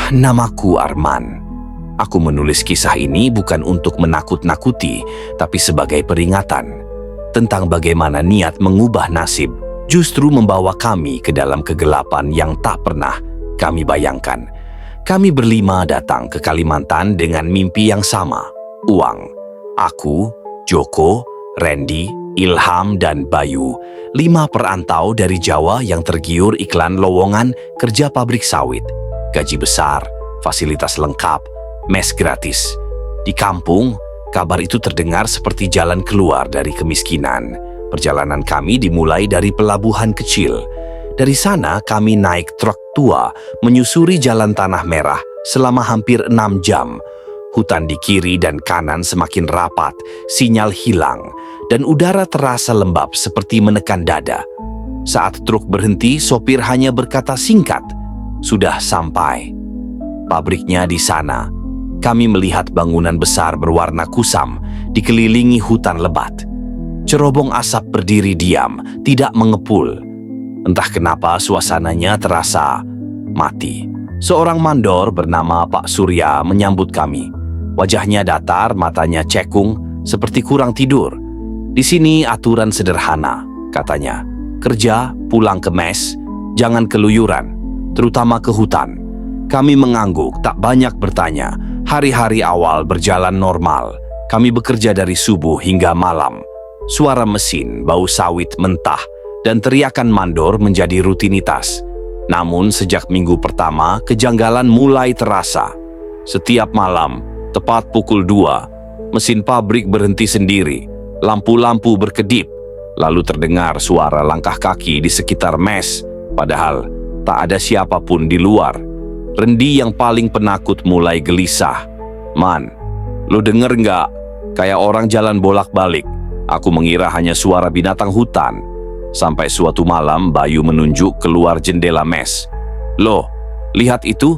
Namaku Arman. Aku menulis kisah ini bukan untuk menakut-nakuti, tapi sebagai peringatan tentang bagaimana niat mengubah nasib justru membawa kami ke dalam kegelapan yang tak pernah kami bayangkan. Kami berlima datang ke Kalimantan dengan mimpi yang sama, uang. Aku, Joko, Randy, Ilham, dan Bayu, 5 perantau dari Jawa yang tergiur iklan lowongan kerja pabrik sawit. Gaji besar, fasilitas lengkap, mes gratis. Di kampung, kabar itu terdengar seperti jalan keluar dari kemiskinan. Perjalanan kami dimulai dari pelabuhan kecil. Dari sana kami naik truk tua menyusuri jalan tanah merah selama hampir 6 jam. Hutan di kiri dan kanan semakin rapat, sinyal hilang, dan udara terasa lembab seperti menekan dada. Saat truk berhenti, sopir hanya berkata singkat, "Sudah sampai." Pabriknya di sana. Kami melihat bangunan besar berwarna kusam dikelilingi hutan lebat. Cerobong asap berdiri diam, tidak mengepul. Entah kenapa suasananya terasa mati. Seorang mandor bernama Pak Surya menyambut kami. Wajahnya datar, matanya cekung, seperti kurang tidur. "Di sini aturan sederhana," katanya. "Kerja, pulang ke mes, jangan keluyuran, terutama ke hutan." Kami mengangguk, tak banyak bertanya. Hari-hari awal berjalan normal. Kami bekerja dari subuh hingga malam. Suara mesin, bau sawit mentah, dan teriakan mandor menjadi rutinitas. Namun sejak minggu pertama, kejanggalan mulai terasa. Setiap malam, tepat pukul 2, mesin pabrik berhenti sendiri, lampu-lampu berkedip, lalu terdengar suara langkah kaki di sekitar mes, padahal tak ada siapapun di luar. Randy yang paling penakut mulai gelisah. "Man, lo denger nggak? Kayak orang jalan bolak-balik." Aku mengira hanya suara binatang hutan. Sampai suatu malam Bayu menunjuk keluar jendela mes. "Loh, lihat itu?"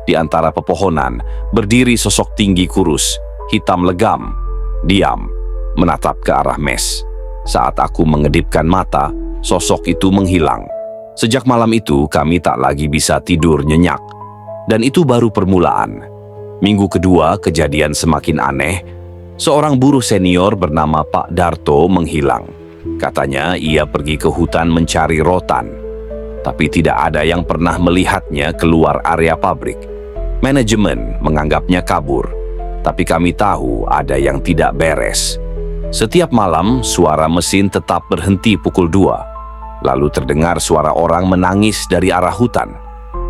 Di antara pepohonan berdiri sosok tinggi kurus, hitam legam, diam, menatap ke arah mes. Saat aku mengedipkan mata, sosok itu menghilang. Sejak malam itu kami tak lagi bisa tidur nyenyak. Dan itu baru permulaan. Minggu kedua kejadian semakin aneh. Seorang buruh senior bernama Pak Darto menghilang. Katanya ia pergi ke hutan mencari rotan. Tapi tidak ada yang pernah melihatnya keluar area pabrik. Manajemen menganggapnya kabur, tapi kami tahu ada yang tidak beres. Setiap malam, suara mesin tetap berhenti pukul 2. Lalu terdengar suara orang menangis dari arah hutan.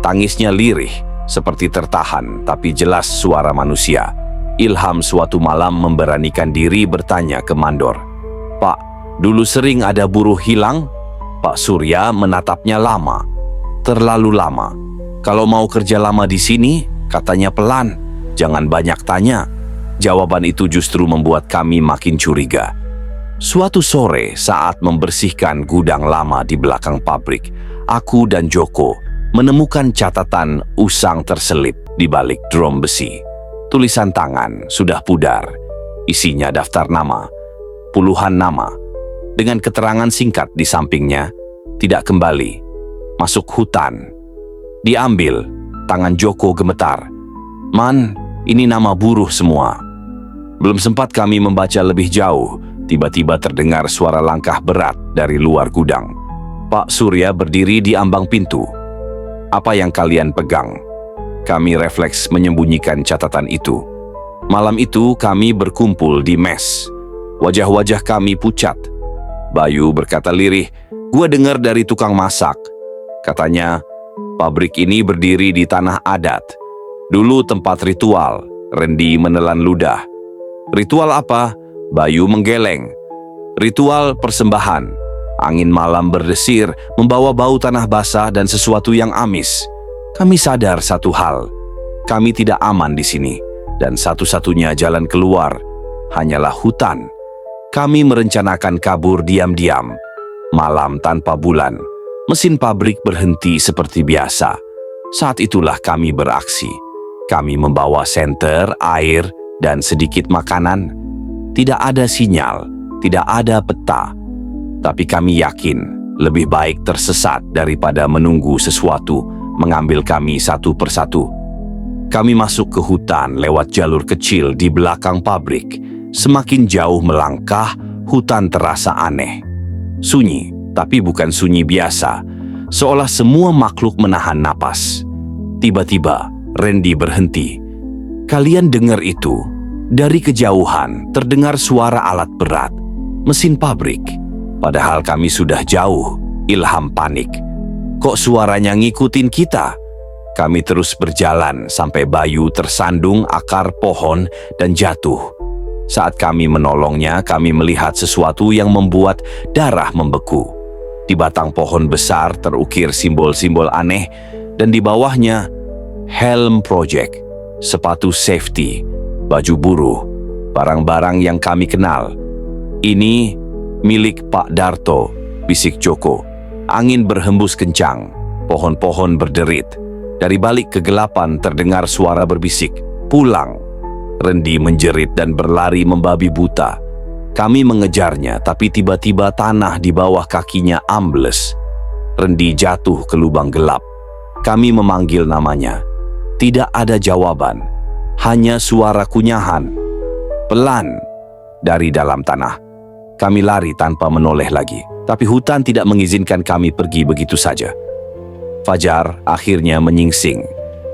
Tangisnya lirih, seperti tertahan, tapi jelas suara manusia. Ilham suatu malam memberanikan diri bertanya ke mandor, "Pak, dulu sering ada buruh hilang?" Pak Surya menatapnya lama. "Terlalu lama. Kalau mau kerja lama di sini, katanya pelan, jangan banyak tanya." Jawaban itu justru membuat kami makin curiga. Suatu sore saat membersihkan gudang lama di belakang pabrik, aku dan Joko menemukan catatan usang terselip di balik drum besi. Tulisan tangan sudah pudar, isinya daftar nama, puluhan nama, dengan keterangan singkat di sampingnya, "Tidak kembali, masuk hutan." Diambil, tangan Joko gemetar. "Man, ini nama buruh semua." Belum sempat kami membaca lebih jauh, tiba-tiba terdengar suara langkah berat dari luar gudang. Pak Surya berdiri di ambang pintu. "Apa yang kalian pegang?" Kami refleks menyembunyikan catatan itu. Malam itu kami berkumpul di mes. Wajah-wajah kami pucat. Bayu berkata lirih, "Gua dengar dari tukang masak. Katanya, pabrik ini berdiri di tanah adat. Dulu tempat ritual." Randy menelan ludah. "Ritual apa?" Bayu menggeleng. "Ritual persembahan. Angin malam berdesir, membawa bau tanah basah dan sesuatu yang amis." Kami sadar satu hal, kami tidak aman di sini, dan satu-satunya jalan keluar hanyalah hutan. Kami merencanakan kabur diam-diam. Malam tanpa bulan, mesin pabrik berhenti seperti biasa. Saat itulah kami beraksi. Kami membawa senter, air, dan sedikit makanan. Tidak ada sinyal, tidak ada peta. Tapi kami yakin lebih baik tersesat daripada menunggu sesuatu mengambil kami satu persatu. Kami masuk ke hutan lewat jalur kecil di belakang pabrik. Semakin jauh melangkah, hutan terasa aneh. Sunyi, tapi bukan sunyi biasa. Seolah semua makhluk menahan napas. Tiba-tiba, Randy berhenti. Kalian dengar itu? Dari kejauhan terdengar suara alat berat, mesin pabrik. Padahal kami sudah jauh. Ilham panik. Kok suaranya ngikutin kita? Kami terus berjalan sampai Bayu tersandung akar pohon dan jatuh. Saat kami menolongnya, kami melihat sesuatu yang membuat darah membeku. Di batang pohon besar terukir simbol-simbol aneh dan di bawahnya Helm Project, sepatu safety, baju buruh, barang-barang yang kami kenal. Ini milik Pak Darto, bisik Joko. Angin berhembus kencang, pohon-pohon berderit. Dari balik kegelapan terdengar suara berbisik, "Pulang!" Randy menjerit dan berlari membabi buta. Kami mengejarnya, tapi tiba-tiba tanah di bawah kakinya ambles. Randy jatuh ke lubang gelap. Kami memanggil namanya. Tidak ada jawaban, hanya suara kunyahan. Pelan dari dalam tanah. Kami lari tanpa menoleh lagi, tapi hutan tidak mengizinkan kami pergi begitu saja. Fajar akhirnya menyingsing.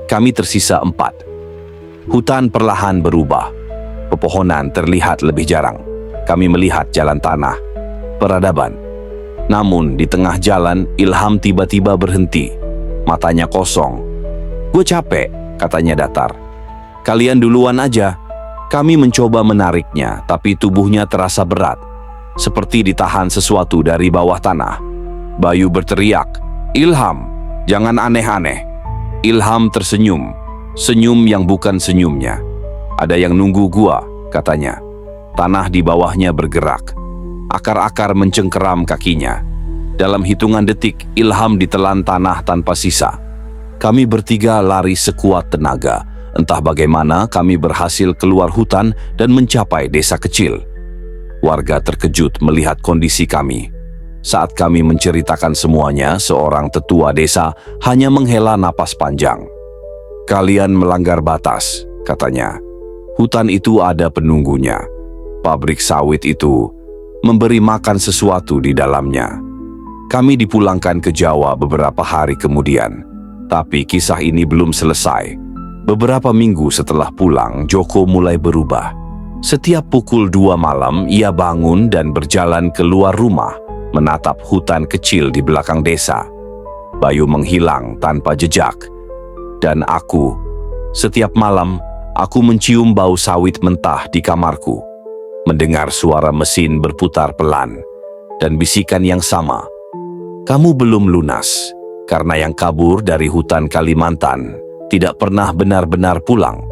Kami tersisa 4. Hutan perlahan berubah. Pepohonan terlihat lebih jarang. Kami melihat jalan tanah, peradaban. Namun di tengah jalan, Ilham tiba-tiba berhenti. Matanya kosong. "Gue capek," katanya datar. "Kalian duluan aja." Kami mencoba menariknya, tapi tubuhnya terasa berat. Seperti ditahan sesuatu dari bawah tanah. Bayu berteriak, "Ilham, jangan aneh-aneh." Ilham tersenyum, senyum yang bukan senyumnya. "Ada yang nunggu gua," katanya. Tanah di bawahnya bergerak. Akar-akar mencengkeram kakinya. Dalam hitungan detik, Ilham ditelan tanah tanpa sisa. Kami bertiga lari sekuat tenaga. Entah bagaimana kami berhasil keluar hutan dan mencapai desa kecil. Warga terkejut melihat kondisi kami. Saat kami menceritakan semuanya, seorang tetua desa hanya menghela napas panjang. "Kalian melanggar batas," katanya. "Hutan itu ada penunggunya. Pabrik sawit itu memberi makan sesuatu di dalamnya." Kami dipulangkan ke Jawa beberapa hari kemudian. Tapi kisah ini belum selesai. Beberapa minggu setelah pulang, Joko mulai berubah. Setiap pukul 2 malam, ia bangun dan berjalan keluar rumah, menatap hutan kecil di belakang desa. Bayu menghilang tanpa jejak. Dan aku, setiap malam, aku mencium bau sawit mentah di kamarku. Mendengar suara mesin berputar pelan. Dan bisikan yang sama. "Kamu belum lunas, karena yang kabur dari hutan Kalimantan tidak pernah benar-benar pulang."